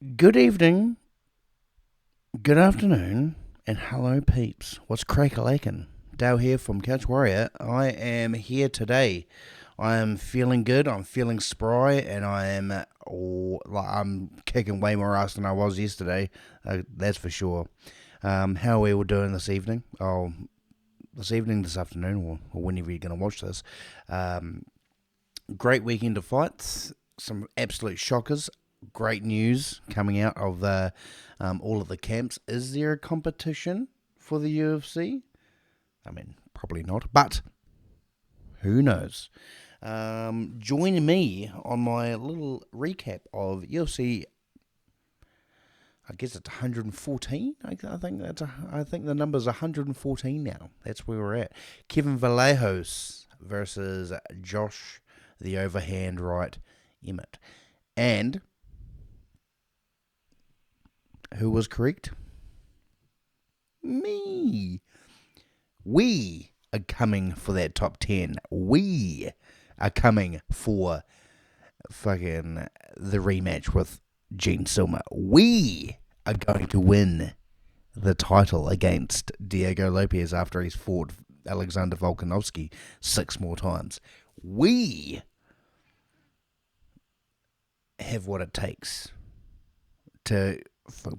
Good evening, good afternoon, and hello, peeps. What's crack-a-lackin'? Dale here from Couch Warrior. I am here today. I am feeling good. I'm feeling spry, and I'm kicking way more ass than I was yesterday. That's for sure. How are we all doing this evening? This afternoon, or whenever you're gonna watch this. Um, Great weekend of fights. Some absolute shockers. Great news coming out of all of the camps. Is there a competition for the UFC? I mean, probably not, but who knows? Join me on my little recap of UFC. I guess it's 114. I think the number's 114 now. That's where we're at. Kevin Vallejos versus Josh, the overhand right, Emmett. And who was correct? Me. We are coming for that top 10. We are coming for fucking the rematch with Jean Silva. We are going to win the title against Diego Lopez after he's fought Alexander Volkanovski 6 more times. We have what it takes to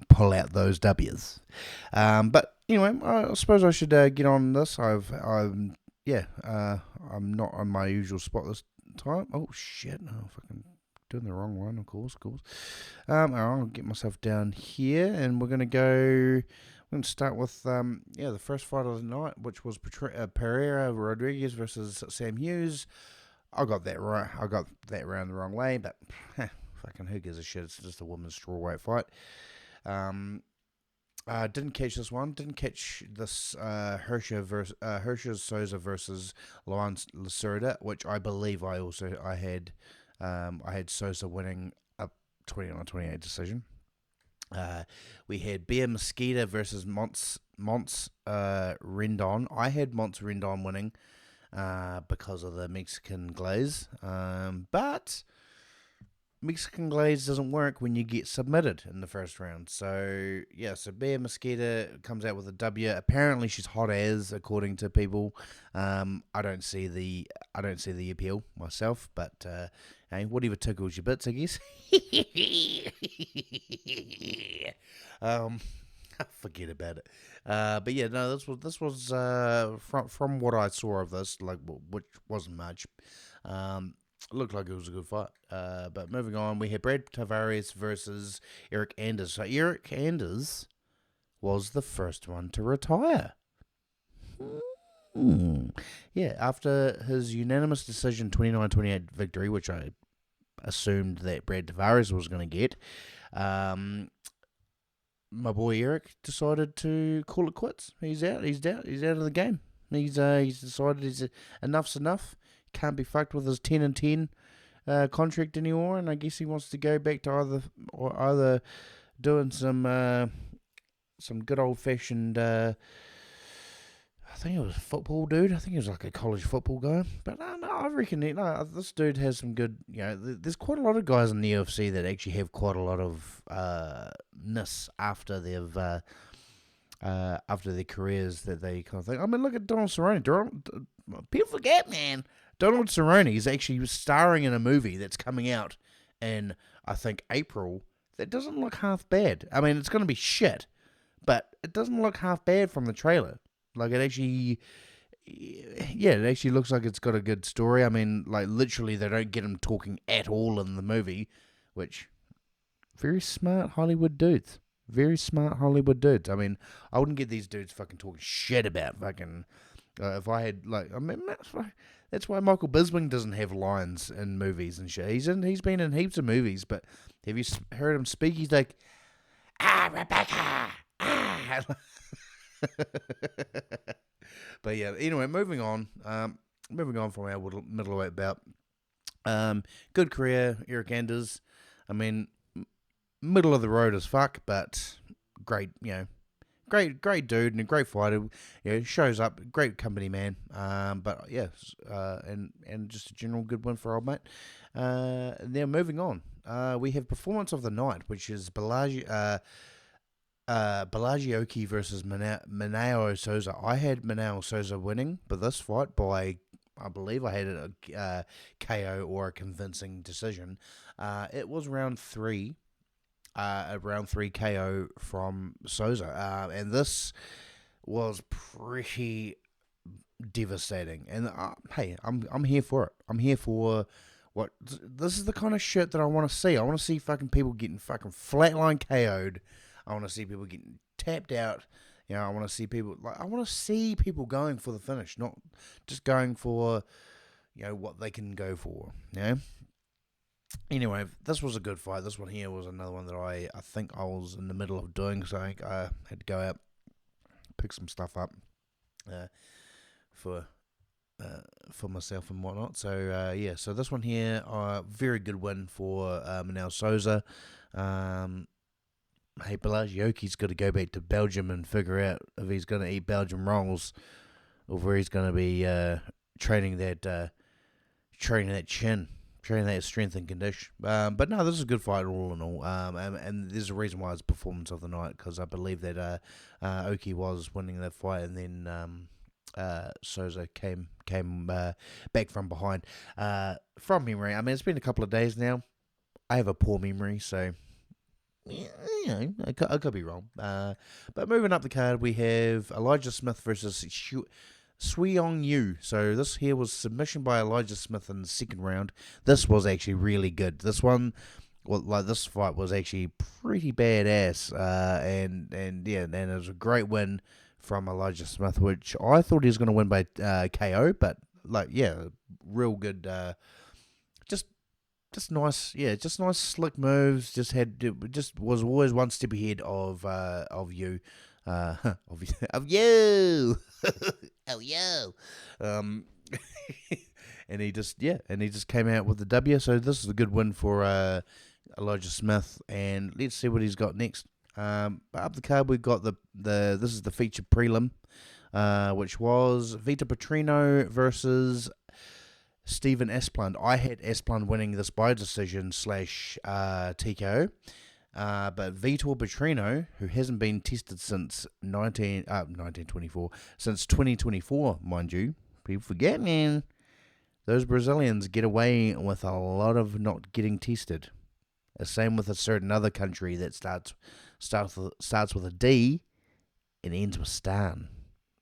pull out those W's. But anyway, I suppose I should get on this. I'm not on my usual spot this time. Oh shit! Oh, fucking doing the wrong one. Of course. I'll get myself down here, and we're gonna go. We're going to start with the first fight of the night, which was Pereira Rodriguez versus Sam Hughes. I got that right. I got that round the wrong way, but fucking who gives a shit? It's just a women's strawweight fight. Didn't catch this one. Didn't catch this Hersha Souza versus Luan Lacerda, which I believe I had Souza winning a 29-28 decision. We had Beer Mosquita versus Mons Rendon. I had Mons Rendon winning because of the Mexican glaze, but Mexican glaze doesn't work when you get submitted in the first round. So Bear Mosquita comes out with a W. Apparently she's hot as, according to people. I don't see the appeal myself, but hey, whatever tickles your bits, I guess. um, Forget about it. But yeah, no, this was from what I saw of this, like, which wasn't much. Looked like it was a good fight. But moving on, we had Brad Tavares versus Eric Anders. So Eric Anders was the first one to retire. Yeah, after his unanimous decision 29-28 victory, which I assumed that Brad Tavares was going to get, my boy Eric decided to call it quits. He's out. He's out. He's out of the game. He's decided enough's enough. Can't be fucked with his 10-10 contract anymore, and I guess he wants to go back to either doing some good old fashioned. I think it was football, dude. I think he was like a college football guy. But no, I reckon this dude has some good. There's quite a lot of guys in the UFC that actually have quite a lot of ness after after their careers that they kind of think. I mean, look at Donald Cerrone. People forget, man. Donald Cerrone is actually starring in a movie that's coming out in, I think, April. That doesn't look half bad. I mean, it's going to be shit, but it doesn't look half bad from the trailer. Like, it actually looks like it's got a good story. I mean, like, literally, they don't get him talking at all in the movie, which, very smart Hollywood dudes. Very smart Hollywood dudes. I mean, I wouldn't get these dudes fucking talking shit about fucking. If I had, like, I mean, that's why Michael Bisping doesn't have lines in movies and shit. He's been in heaps of movies, but have you heard him speak? He's like, Rebecca, But yeah, anyway, moving on. From our middleweight bout. Good career, Eric Anders. I mean, middle of the road as fuck, but great, great dude and a great fighter. Shows up, great company man. But yeah, and just a general good win for old mate. Now moving on. we have performance of the night, which is Vallejos versus Manao Souza. I had Manao Souza winning, but this fight by, I believe I had it a KO or a convincing decision. It was round three. A round three KO from Souza, and this was pretty devastating. And hey, I'm here for it. I'm here for what this is the kind of shit that I want to see. I want to see fucking people getting fucking flatline KO'd. I want to see people getting tapped out. I want to see people going for the finish, not just going for what they can go for. Anyway, this was a good fight. This one here was another one that I think I was in the middle of doing, so I had to go out, pick some stuff up for myself and whatnot. So so this one here, very good win for Manel Souza. Hey, Bellagio's got to go back to Belgium and figure out if he's going to eat Belgian rolls or where he's going to be training that chin. Training that strength and condition. But no, this is a good fight all in all. And there's a reason why it's performance of the night, because I believe that Oki was winning that fight, and then Souza came back from behind. From memory, I mean, it's been a couple of days now. I have a poor memory, so I could be wrong. But moving up the card, we have Elijah Smith versus Suiyong Yu. So this here was submission by Elijah Smith in the second round. This was actually really good. This one, this fight was actually pretty badass. And it was a great win from Elijah Smith, which I thought he was going to win by KO, but real good. Just nice, just nice slick moves. Just was always one step ahead of you. Of you. Oh yo. And he just came out with the W. So this is a good win for Elijah Smith, and let's see what he's got next. Up the card we've got this is the featured prelim, which was Vita Petrino versus Stephen Esplund. I had Esplund winning this by decision / TKO. But Vitor Petrino, who hasn't been tested since 1924, since 2024, mind you, people forget, man, those Brazilians get away with a lot of not getting tested. The same with a certain other country that starts with a D and ends with Stan.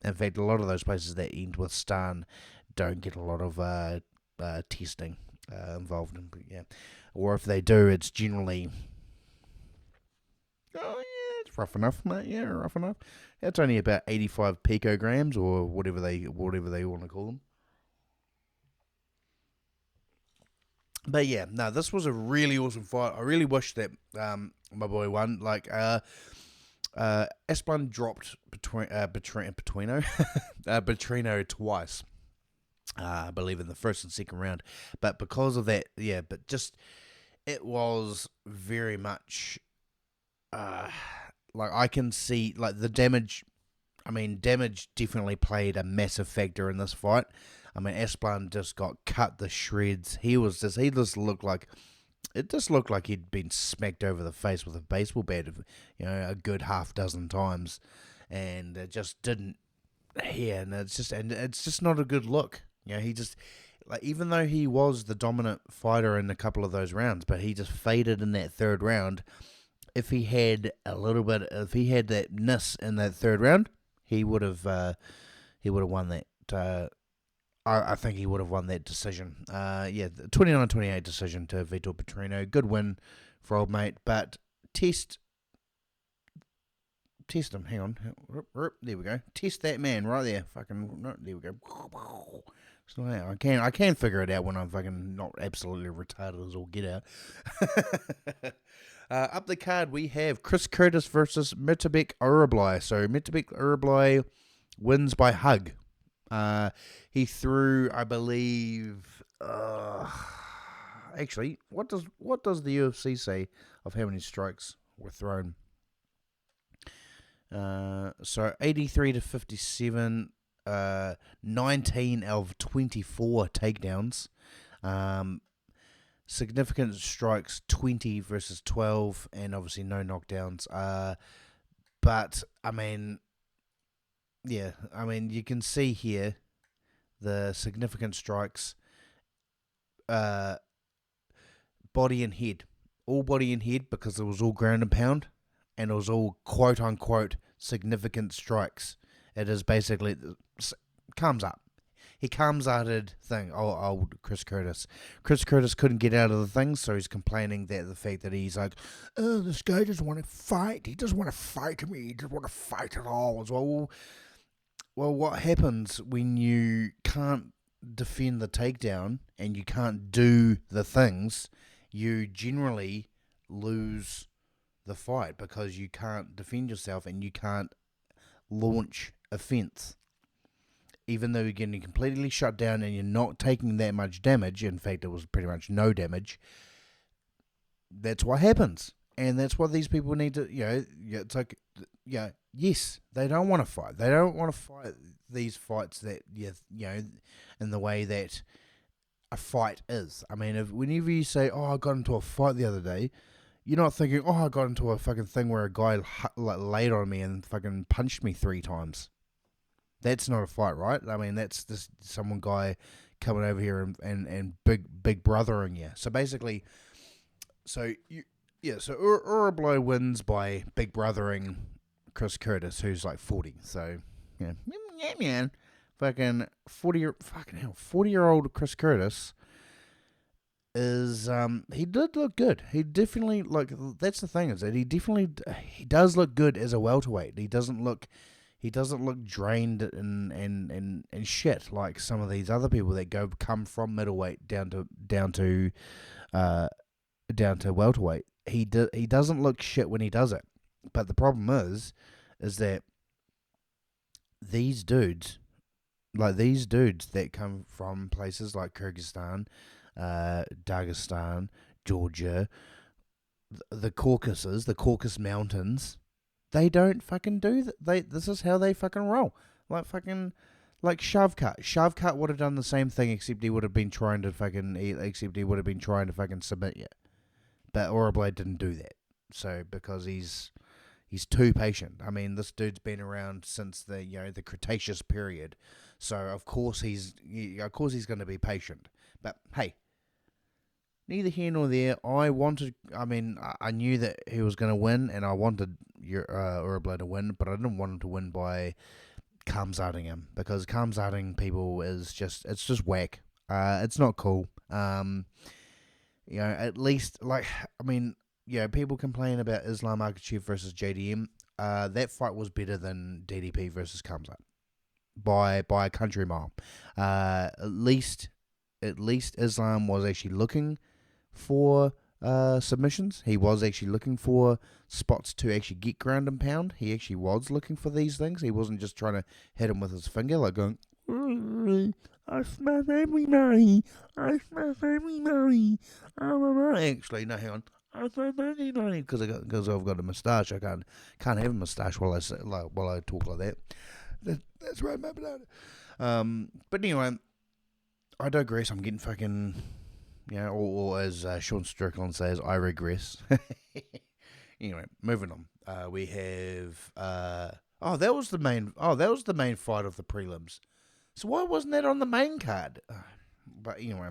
In fact, a lot of those places that end with Stan don't get a lot of testing involved in, or if they do, it's generally. Oh yeah, it's rough enough, mate. Yeah, rough enough. It's only about 85 picograms or whatever they want to call them. But yeah, no, this was a really awesome fight. I really wish that my boy won. Like Esplund dropped Petrino twice. I believe in the first and second round, but because of that, it was very much. I can see the damage. I mean, damage definitely played a massive factor in this fight. I mean, Esplund just got cut to shreds. He just looked like he'd been smacked over the face with a baseball bat, a good half dozen times, and it just didn't. Yeah, and it's just not a good look. He just. Even though he was the dominant fighter in a couple of those rounds, but he just faded in that third round. If he had that ness in that third round, he would have won that. I think he would have won that decision. 29-28 decision to Vitor Petrino. Good win for old mate, but test him. Hang on, there we go. Test that man right there. There we go. So I can figure it out when I'm fucking not absolutely retarded as all get out. Up the card, we have Chris Curtis versus Mitabek Urublai. So Mitabek Urublai wins by hug. He threw, I believe. Actually, what does the UFC say of how many strikes were thrown? So 83 to 57, 19 of 24 takedowns. significant strikes 20 versus 12, and obviously no knockdowns. But I mean, yeah, I mean you can see here the significant strikes, uh, body and head, all body and head because it was all ground and pound, and it was all quote unquote significant strikes. It is basically comes up. He comes outed thing. Old Chris Curtis. Chris Curtis couldn't get out of the thing, so he's complaining that the fact that he's like, oh, this guy doesn't want to fight. He doesn't want to fight me. He doesn't want to fight at all. As well, what happens when you can't defend the takedown and you can't do the things? You generally lose the fight because you can't defend yourself and you can't launch offense. Even though you're getting completely shut down and you're not taking that much damage, in fact, it was pretty much no damage, that's what happens. And that's what these people need to, it's like, yes, they don't want to fight. They don't want to fight these fights that, in the way that a fight is. I mean, whenever you say, oh, I got into a fight the other day, you're not thinking, oh, I got into a fucking thing where a guy laid on me and fucking punched me 3 times. That's not a fight, right? I mean, that's just some guy coming over here and big brothering you. So basically, so Urablo wins by big brothering Chris Curtis, who's like 40. So, yeah, man, fucking 40-year-old Chris Curtis is he did look good. He definitely that's the thing, is that he does look good as a welterweight. He doesn't look drained and shit like some of these other people that come from middleweight down to welterweight. He doesn't look shit when he does it. But the problem is that these dudes that come from places like Kyrgyzstan, Dagestan, Georgia, the Caucasus Mountains, they don't fucking do that. This is how they fucking roll. Like Shavkat. Shavkat would have done the same thing, except he would have been trying to fucking submit you. But Oroblade didn't do that. So because he's too patient. I mean, this dude's been around since the Cretaceous period. So of course he's going to be patient. But hey, neither here nor there. I knew that he was going to win, and I wanted Urablade to win, but I didn't want him to win by Kamzarding him, because Kamzarding people it's just whack. It's not cool. At least, people complain about Islam Makhachev versus JDM. That fight was better than DDP versus Kamzat by a country mile. At least Islam was actually looking for submissions. He was actually looking for spots to actually get ground and pound. He actually was looking for these things. He wasn't just trying to hit him with his finger, like going, I smash everybody. Actually, no, hang on. I smash everybody because I've got a moustache. I can't have a moustache while I talk like that. That's right, my banana. But anyway, I digress. I'm getting fucking. Or as Sean Strickland says, I regress. Anyway, moving on. We have that was the main fight of the prelims. So why wasn't that on the main card? But anyway,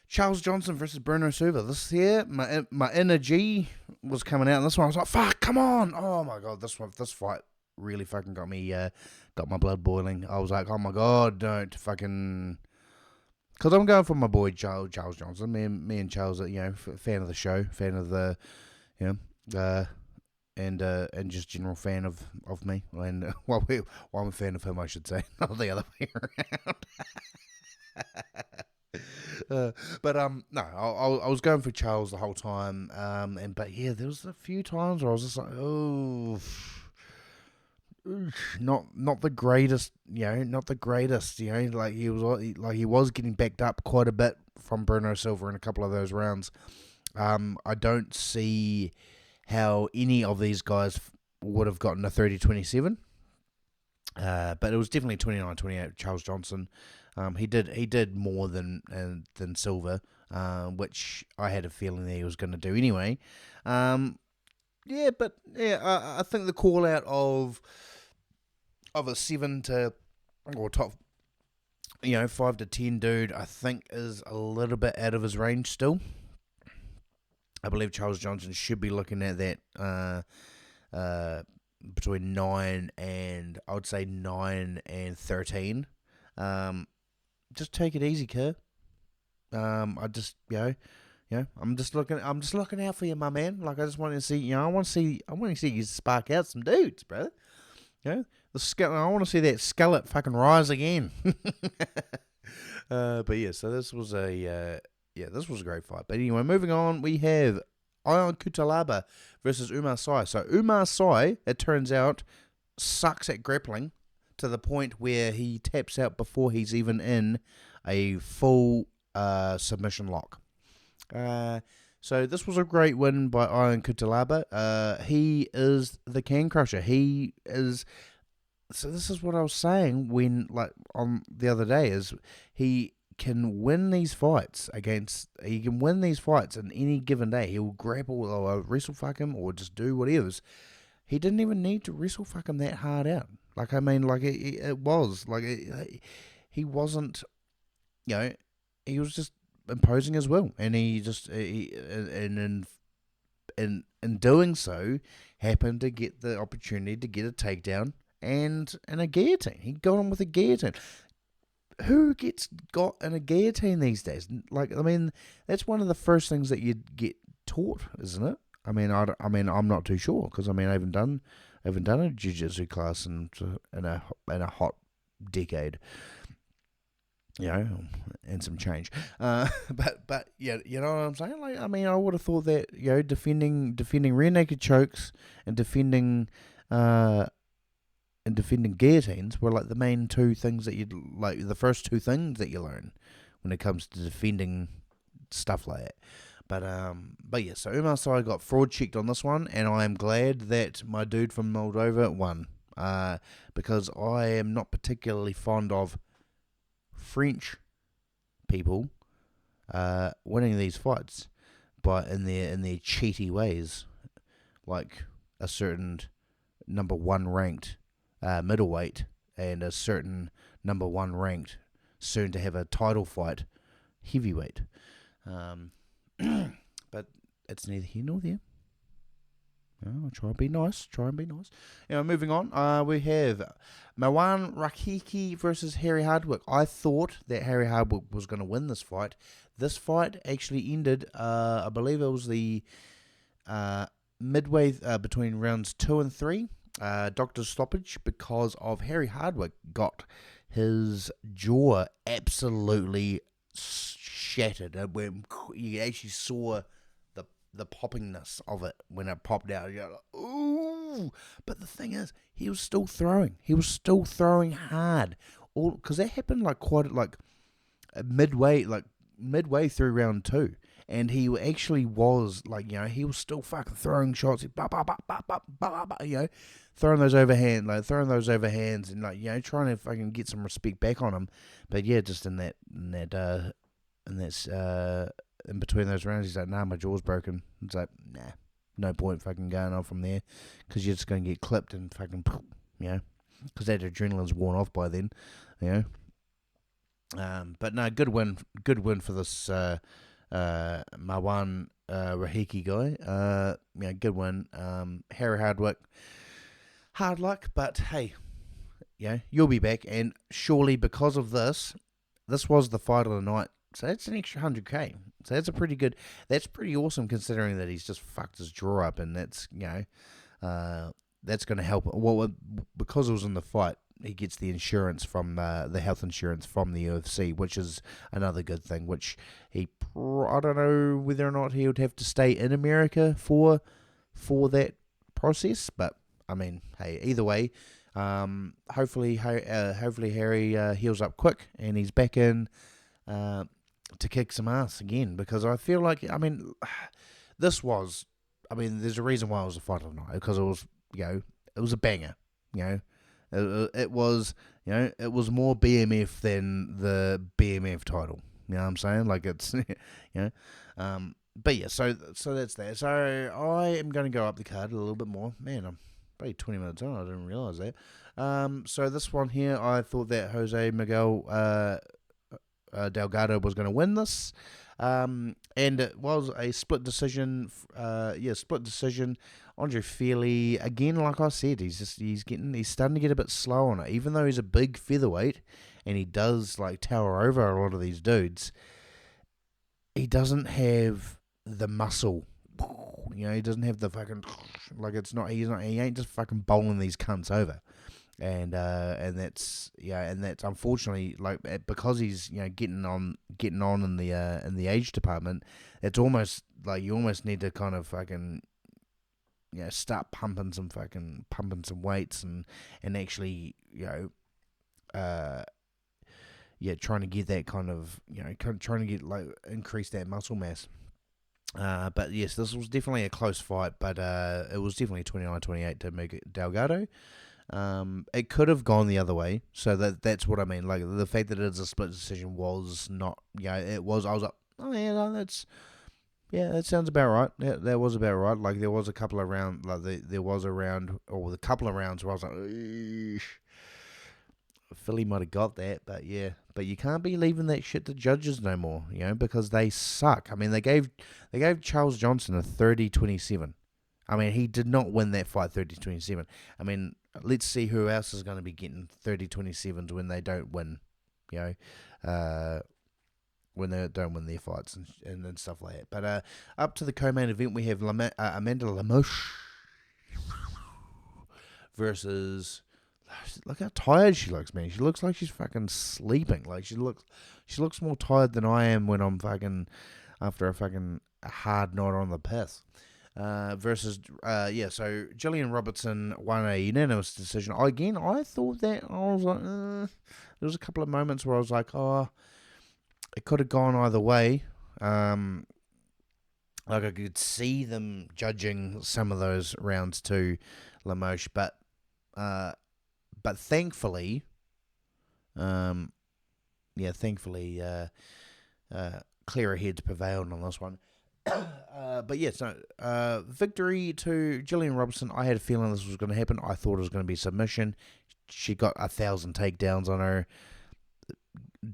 Charles Johnson versus Bruno Silva. This here, my inner G was coming out, and this one I was like, fuck, come on! Oh my god, this fight really fucking got my blood boiling. I was like, oh my god, don't fucking. Because I'm going for my boy Charles Johnson. Me and Charles are, fan of the show, fan of the, and just general fan of me. And I'm a fan of him, I should say, not the other way around. But no, I was going for Charles the whole time. But yeah, there was a few times where I was just like, oh. Not the greatest, not the greatest, like he was getting backed up quite a bit from Bruno Silva in a couple of those rounds. I don't see how any of these guys would have gotten a 30-27. But it was definitely 29-28 Charles Johnson. He did more than Silva. which I had a feeling that he was going to do anyway. I think the call out of a 7 to or top 5 to 10 dude, I think is a little bit out of his range still. I believe Charles Johnson should be looking at that between 9 and, I would say 9 and 13. Just take it easy, kid. I just I'm just looking out for you, my man. Like, I just want to see, I want to see you spark out some dudes, brother. I want to see that skillet fucking rise again. But yeah, so this was a great fight. But anyway, moving on, we have Ion Kutalaba versus Umar Sy. So Umar Sy, it turns out, sucks at grappling to the point where he taps out before he's even in a full submission lock. So this was a great win by Ion Kutalaba. He is the can crusher. He is. So this is what I was saying when, like, on the other day, is he can win these fights in any given day. He'll grapple or wrestle fuck him or just do whatever. He didn't even need to wrestle fuck him that hard out. Like, I mean, like, it was like he wasn't, he was just imposing his will, and he just in doing so happened to get the opportunity to get a takedown and a guillotine. He got him with a guillotine. Who gets got in a guillotine these days? Like, I mean, that's one of the first things that you get taught, isn't it? I mean, I'm not too sure, because I haven't done a jiu-jitsu class in a hot decade, and some change. But yeah, you know what I'm saying? Like, I mean, I would have thought that, defending rear naked chokes and defending guillotines were like the main two things that the first two things that you learn when it comes to defending stuff like that. But yeah, so Umar Sy got fraud checked on this one, and I am glad that my dude from Moldova won, because I am not particularly fond of French people winning these fights, but in their cheaty ways, like a certain number one ranked middleweight and a certain number one ranked, soon to have a title fight, heavyweight. But it's neither here nor there. I'll try and be nice. Moving on, we have Marwan Rakiki versus Harry Hardwick. I thought that Harry Hardwick was going to win this fight. This fight actually ended, I believe it was the midway between rounds 2 and 3, doctor's stoppage, because of Harry Hardwick got his jaw absolutely shattered. When you actually saw the poppingness of it when it popped out, you're like, ooh! But the thing is, he was still throwing. He was still throwing hard, all because that happened midway through round 2. And he actually was, he was still fucking throwing shots, throwing those overhands, and trying to fucking get some respect back on him. But yeah, just in between those rounds, he's like, nah, my jaw's broken. It's like, nah, no point fucking going on from there, because you're just going to get clipped and fucking, because that adrenaline's worn off by then, But no, good win for this Marwan Rahiki guy. Good win. Harry Hardwick, hard luck, but hey, you'll be back, and surely because of this was the fight of the night. So that's an extra 100K. So that's pretty awesome, considering that he's just fucked his jaw up, and that's that's going to help. Well, because it was in the fight, he gets the insurance from the health insurance from the UFC, which is another good thing. Which I don't know whether or not he would have to stay in America for that process, but I mean, hey, either way, hopefully Harry heals up quick and he's back in to kick some ass again, because I feel like, there's a reason why it was a fight of the night, because it was, it was a banger, it was more BMF than the BMF title, You know what I'm saying? Like it's, but yeah, so that's that. So I am going to go up the card a little bit more. Man, I'm probably 20 minutes on. I didn't realize that. So this one here, I thought that Jose Miguel Delgado was going to win this. And it was a split decision. Split decision. Andre Fairley, again, like I said, he's starting to get a bit slow on it. Even though he's a big featherweight and he does like tower over a lot of these dudes, he doesn't have the muscle. He doesn't have the fucking like. It's not. He ain't just fucking bowling these cunts over. And that's unfortunately like because he's getting on in the age department. It's almost like you almost need to kind of fucking start pumping some weights and actually trying to get that kind of trying to get like increase that muscle mass. But yes, this was definitely a close fight, but it was definitely 29-28 to Miguel Delgado. It could have gone the other way, so that's what I mean. Like the fact that it's a split decision was not, it was. I was like, oh yeah, no, that sounds about right. Yeah, that was about right. Like there was a couple of rounds, there was a round or a couple of rounds where I was like, eesh. Philly might have got that, but you can't be leaving that shit to judges no more, because they suck. I mean, they gave Charles Johnson a 30-27. I mean, he did not win that fight 30-27. I mean, let's see who else is going to be getting 30-27s when they don't win, when they don't win their fights and stuff like that. But up to the co-main event, we have Amanda Lemos versus. Look how tired she looks, man. She looks like she's fucking sleeping. Like she looks more tired than I am when I'm fucking after a fucking hard night on the piss. So Gillian Robertson won a unanimous decision. I thought that, I was like, there was a couple of moments where I was like, oh, it could have gone either way. Like I could see them judging some of those rounds to Lemos, but thankfully, clearer heads prevailed on this one. Victory to Gillian Robertson. I had a feeling this was going to happen. I thought it was going to be submission. She got 1,000 takedowns on her,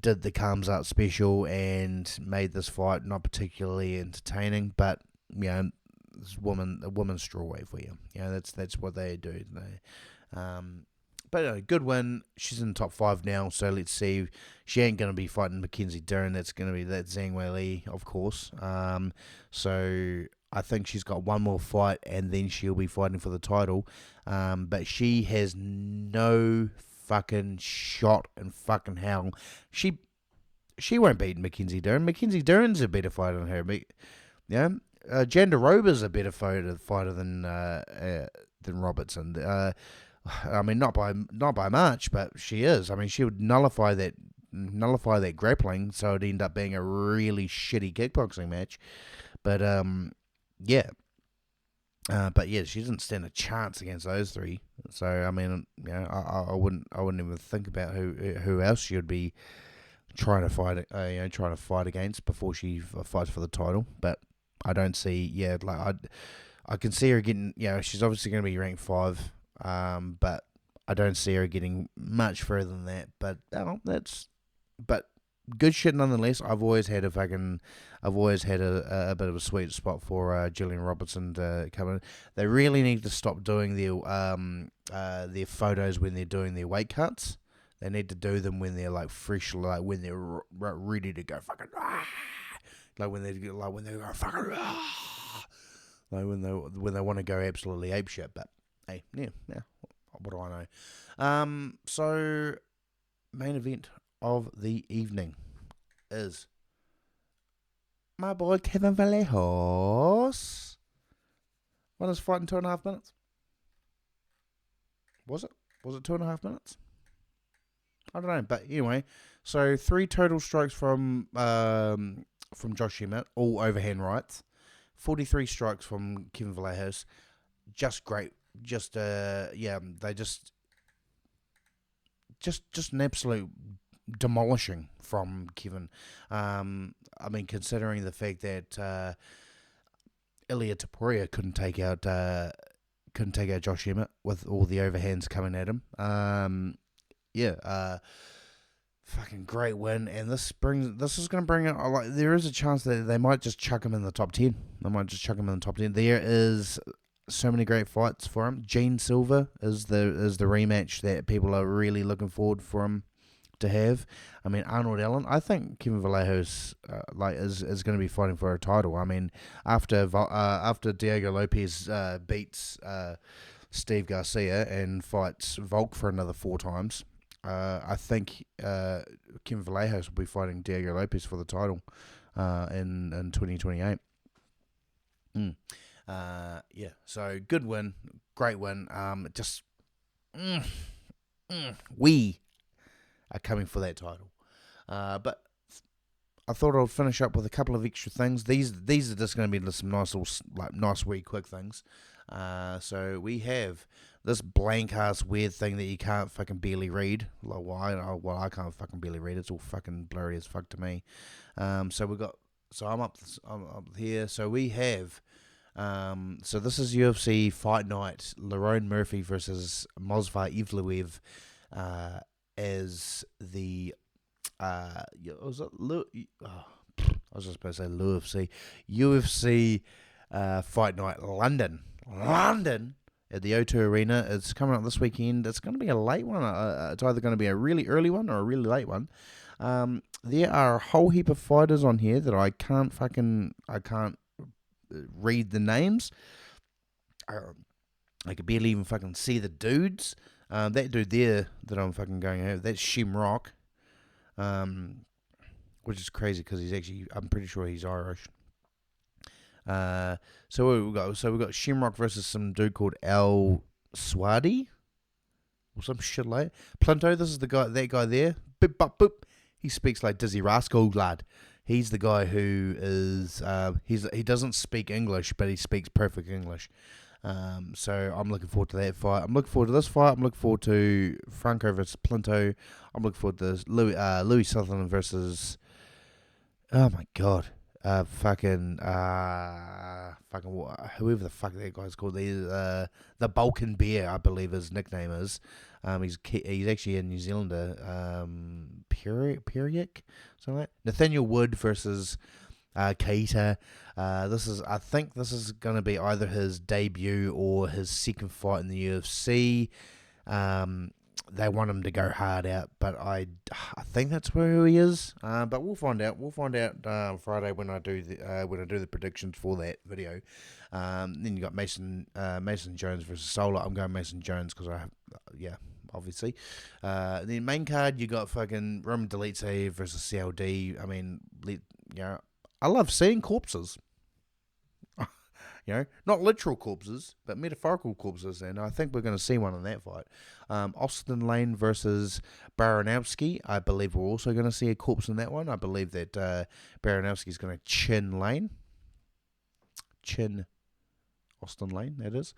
did the Calms Out special, and made this fight not particularly entertaining. But a woman's strawweight for you. That's what they do. But good win. She's in the top 5 now, so let's see. She ain't going to be fighting Mackenzie Dern. That's going to be Zhang Weili, of course. So I think she's got one more fight, and then she'll be fighting for the title. But she has no fucking shot in fucking hell. She won't beat Mackenzie Dern. Mackenzie Dern's a better fighter than her. Jandiroba's a better fighter than Robertson. I mean, not by much, but she is. I mean, she would nullify that grappling, so it'd end up being a really shitty kickboxing match. But she doesn't stand a chance against those three. So I mean, I wouldn't even think about who else she would be trying to fight against before she fights for the title. But I don't see. I can see her getting. She's obviously going to be ranked 5. But I don't see her getting much further than that. But good shit nonetheless. I've always had a bit of a sweet spot for Gillian Robertson to come in. They really need to stop doing their photos when they're doing their weight cuts. They need to do them when they're like fresh, like when they're ready to go fucking like when they go fucking like when they want to go absolutely apeshit. But hey, yeah, what do I know? So main event of the evening is my boy Kevin Vallejos. Won his fight in 2.5 minutes. Was it 2.5 minutes? I don't know, but anyway, so 3 total strikes from Josh Emmett, all overhand rights. 43 strikes from Kevin Vallejos. Just great. They just an absolute demolishing from Kevin. Considering the fact that Ilia Topuria couldn't take out Josh Emmett with all the overhands coming at him. Fucking great win, and this is going to bring it. Like, there is a chance that they might just chuck him in the top 10. There is so many great fights for him. Jean Silva is the rematch that people are really looking forward for him to have. I mean, Arnold Allen. I think Kevin Vallejos is going to be fighting for a title. I mean, after Diego Lopez beats Steve Garcia and fights Volk for another 4 times. I think Kim Vallejos will be fighting Diego Lopez for the title in 2028. So good win, great win. We are coming for that title. But I thought I'd finish up with a couple of extra things. These are just going to be some nice wee quick things. So we have this blank ass weird thing that you can't fucking barely read. Like, why? Well, I can't fucking barely read. It's all fucking blurry as fuck to me. So I'm up here. So we have. So this is UFC Fight Night. Lerone Murphy versus Movsar Evloev as the I was just supposed to say UFC Fight Night London at the O2 Arena. It's coming up this weekend. It's going to be a late one. It's either going to be a really early one or a really late one. There are a whole heap of fighters on here that I can't read the names. I could barely even fucking see the dudes. That dude there that I'm fucking going over, that's Shamrock. Which is crazy because I'm pretty sure he's Irish. So we've got Shamrock versus some dude called Al Swadi or some shit like Plinto. This is that guy there. Boop, boop, boop. He speaks like Dizzy Rascal, lad. He's the guy who is he doesn't speak English, but he speaks perfect English. So I'm looking forward to that fight. I'm looking forward to this fight. I'm looking forward to Franco versus Plinto. I'm looking forward to Louis Sutherland versus. Oh my god. Whoever the fuck that guy's called. The Balkan Bear, I believe his nickname is. He's actually a New Zealander. Periak, something like that. Nathaniel Wood versus Keita. I think this is going to be either his debut or his second fight in the UFC. They want him to go hard out, but I think that's where he is. But we'll find out. We'll find out Friday when I do the predictions for that video. Then you got Mason Jones versus Solar. I'm going Mason Jones because obviously. Then main card you got fucking Roman Dolidze versus CLD. I mean, I love seeing corpses. Not literal corpses, but metaphorical corpses, and I think we're going to see one in that fight. Austin Lane versus Baranowski. I believe we're also going to see a corpse in that one. I believe that Baranowski is going to chin Austin Lane, that is.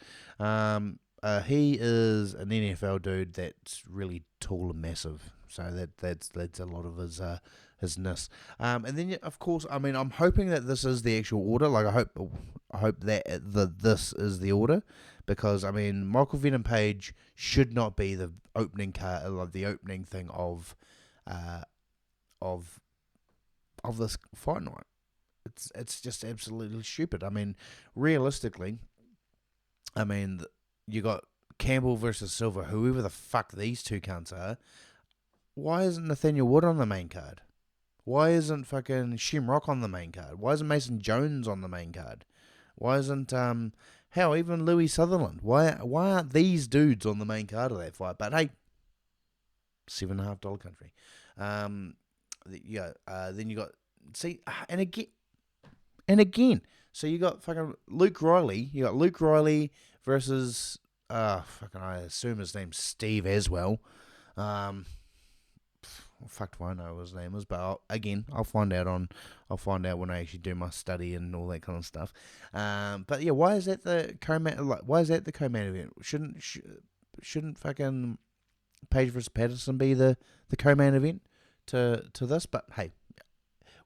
He is an NFL dude that's really tall and massive, so that's a lot of his ness. And then of course, I mean, I'm hoping that this is the actual order. Like I hope that this is the order, because I mean, Michael Venom Page should not be the opening card, like the opening thing of this fight night. It's just absolutely stupid. I mean, realistically, you got Campbell versus Silva, whoever the fuck these two cunts are. Why isn't Nathaniel Wood on the main card? Why isn't fucking Shamrock on the main card? Why isn't Mason Jones on the main card? Why isn't even Louis Sutherland? Why aren't these dudes on the main card of that fight? But hey, $7.50 country. Then you got again. So you got fucking Luke Riley. You got Luke Riley versus I assume his name's Steve as well. Fuck do I know what his name is, but I'll find out when I actually do my study and all that kind of stuff. But yeah, why is that the co-main? Why is that the co-main event? Shouldn't fucking Page vs Patterson be the co-main event to this, but hey,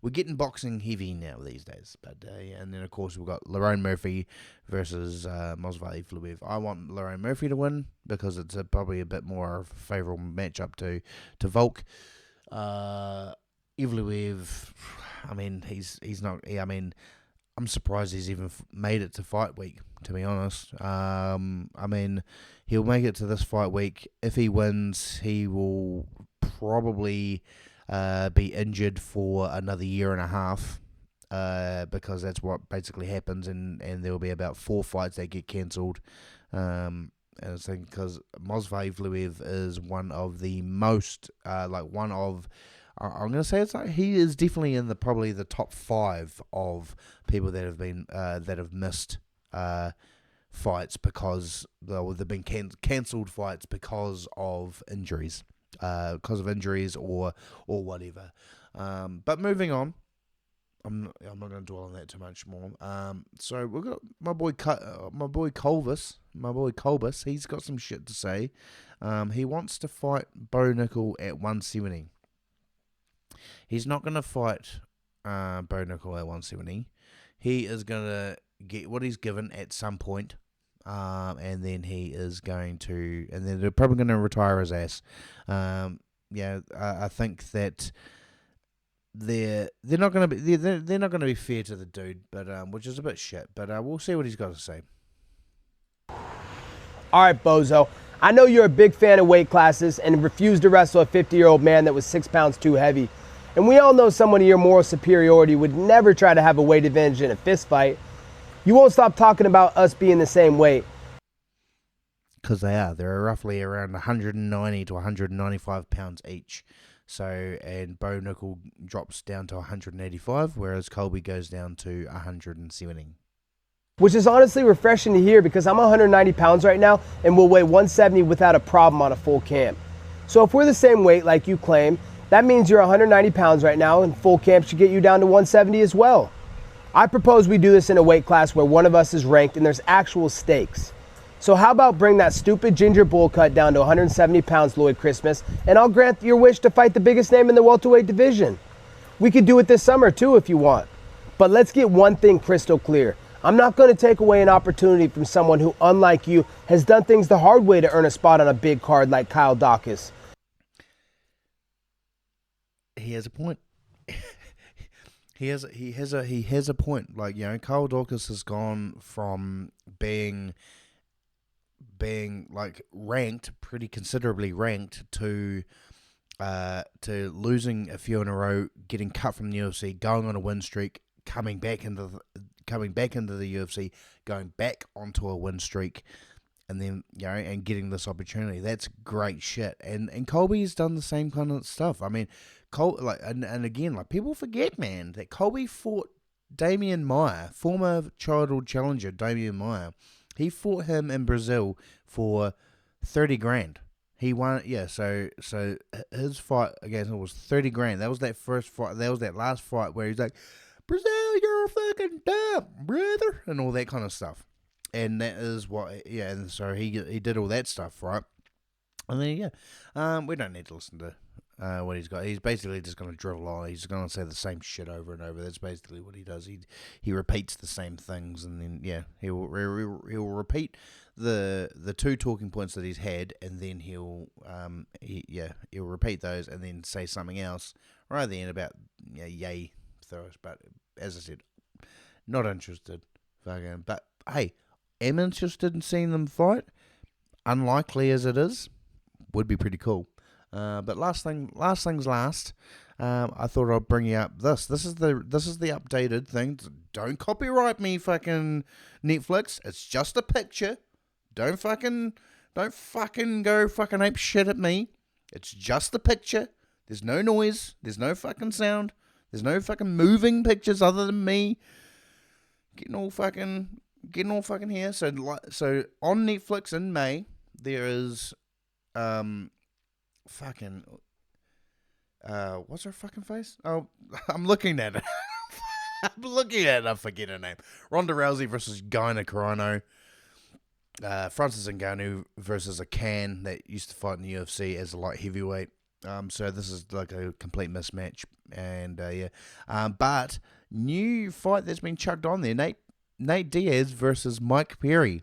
we're getting boxing heavy now these days. But yeah, and then of course we've got Lerone Murphy versus Movsar Evloev. I want Lerone Murphy to win because it's probably a bit more of a favourable matchup to Volk. Evloev, I mean, he's not. I mean, I'm surprised he's even made it to fight week, to be honest. I mean, he'll make it to this fight week. If he wins, he will probably be injured for another year and a half, because that's what basically happens, and there will be about 4 fights that get cancelled. And I think because Movsar Evloev is one of the most, I'm going to say it's like he is definitely in probably the top 5 of people that have been that have missed fights because they've been cancelled fights because of injuries. Or whatever. But moving on, I'm not going to dwell on that too much more. So we've got my boy Colbus. He's got some shit to say. He wants to fight Bo Nickel at 170. He's not going to fight Bo Nickel at 170. He is going to get what he's given at some point. And then he is going to, and then they're probably going to retire his ass. I think that they're not going to be they're not going to be fair to the dude, but which is a bit shit. But we'll see what he's got to say. All right, Bozo. I know you're a big fan of weight classes and refused to wrestle a 50-year-old man that was 6 pounds too heavy. And we all know someone of your moral superiority would never try to have a weight advantage in a fist fight. You won't stop talking about us being the same weight. Because they are. They're roughly around 190 to 195 pounds each. So, and Bo Nickel drops down to 185, whereas Colby goes down to 170. Which is honestly refreshing to hear because I'm 190 pounds right now and will weigh 170 without a problem on a full camp. So if we're the same weight like you claim, that means you're 190 pounds right now and full camp should get you down to 170 as well. I propose we do this in a weight class where one of us is ranked and there's actual stakes. So how about bring that stupid ginger bull cut down to 170 pounds, Lloyd Christmas, and I'll grant your wish to fight the biggest name in the welterweight division. We could do it this summer too if you want. But let's get one thing crystal clear. I'm not going to take away an opportunity from someone who, unlike you, has done things the hard way to earn a spot on a big card like Kyle Dawkins. He has a point. He has a point. Like, you know, Kyle Dawkins has gone from being like ranked, pretty considerably ranked, to losing a few in a row, getting cut from the UFC, going on a win streak, coming back into the UFC, going back onto a win streak, and then, you know, and getting this opportunity. That's great shit. And Colby's done the same kind of stuff. I mean, and again, like, people forget, man, that Colby fought Damian Maia, former childhood challenger Damian Maia. He fought him in Brazil for 30 grand. He won, yeah, so his fight against him was 30 grand. That was that first fight, that was that last fight where he's like, Brazil, you're fucking dumb, brother, and all that kind of stuff. And that is what, yeah, and so he did all that stuff, right? And then, yeah, we don't need to listen to what he's got. He's basically just going to drivel on. He's going to say the same shit over and over. That's basically what he does. He repeats the same things, and then, yeah, he'll repeat the 2 talking points that he's had, and then he'll repeat those, and then say something else right at the end about, yeah, yay throws. But as I said, not interested. But hey, am interested in seeing them fight. Unlikely as it is, would be pretty cool. But last things last. I thought I'd bring you up this. This is the updated thing. Don't copyright me, fucking Netflix. It's just a picture. Don't fucking go fucking ape shit at me. It's just a picture. There's no noise. There's no fucking sound. There's no fucking moving pictures other than me getting all fucking here. So on Netflix in May there is what's her fucking face? Oh, I'm looking at it. I forget her name. Ronda Rousey versus Gina Carano. Francis Ngannou versus a can that used to fight in the UFC as a light heavyweight. So this is like a complete mismatch, and yeah. But new fight that's been chucked on there: Nate Diaz versus Mike Perry.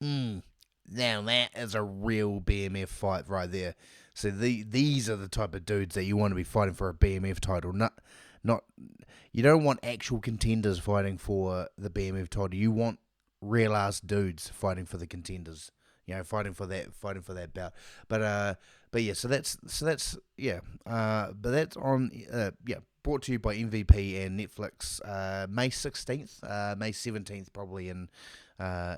Now that is a real BMF fight right there. So these are the type of dudes that you want to be fighting for a BMF title. Not you don't want actual contenders fighting for the BMF title. You want real ass dudes fighting for the contenders. Fighting for that bout. But yeah, so that's yeah. But that's on brought to you by MVP and Netflix. May 16th, May 17th, probably in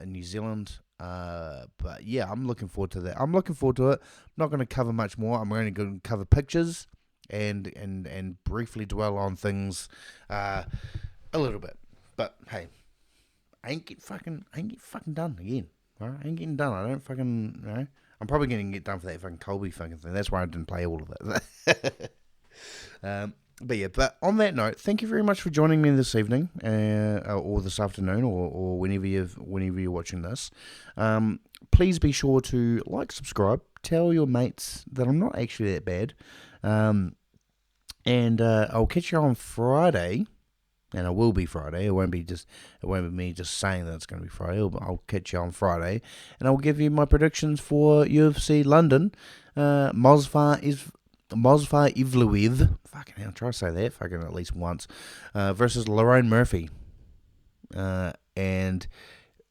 New Zealand. But yeah, I'm looking forward to that. I'm looking forward to it. I'm not going to cover much more. I'm only going to cover pictures and briefly dwell on things a little bit. But hey, I ain't get fucking done again. Right? I ain't getting done. I don't fucking I'm probably going to get done for that fucking Colby fucking thing. That's why I didn't play all of it. But on that note, thank you very much for joining me this evening, or this afternoon, or whenever you're watching this. Please be sure to like, subscribe, tell your mates that I'm not actually that bad, and I'll catch you on Friday. And it will be Friday. It won't be me just saying that it's going to be Friday. I'll catch you on Friday, and I'll give you my predictions for UFC London. Mozfar Ivleev, fucking hell, try to say that fucking at least once, versus Lerone Murphy. And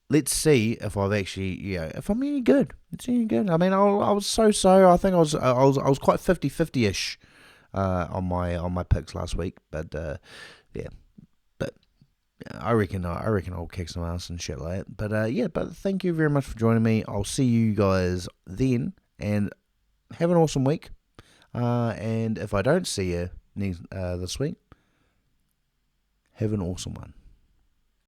let's see if I've actually, if I'm any good. It's any good. I mean, I was so. I think I was quite 50-50-ish on my picks last week, but yeah. I reckon I'll kick some ass and shit like that. But thank you very much for joining me. I'll see you guys then, and have an awesome week. And if I don't see you this week, have an awesome one.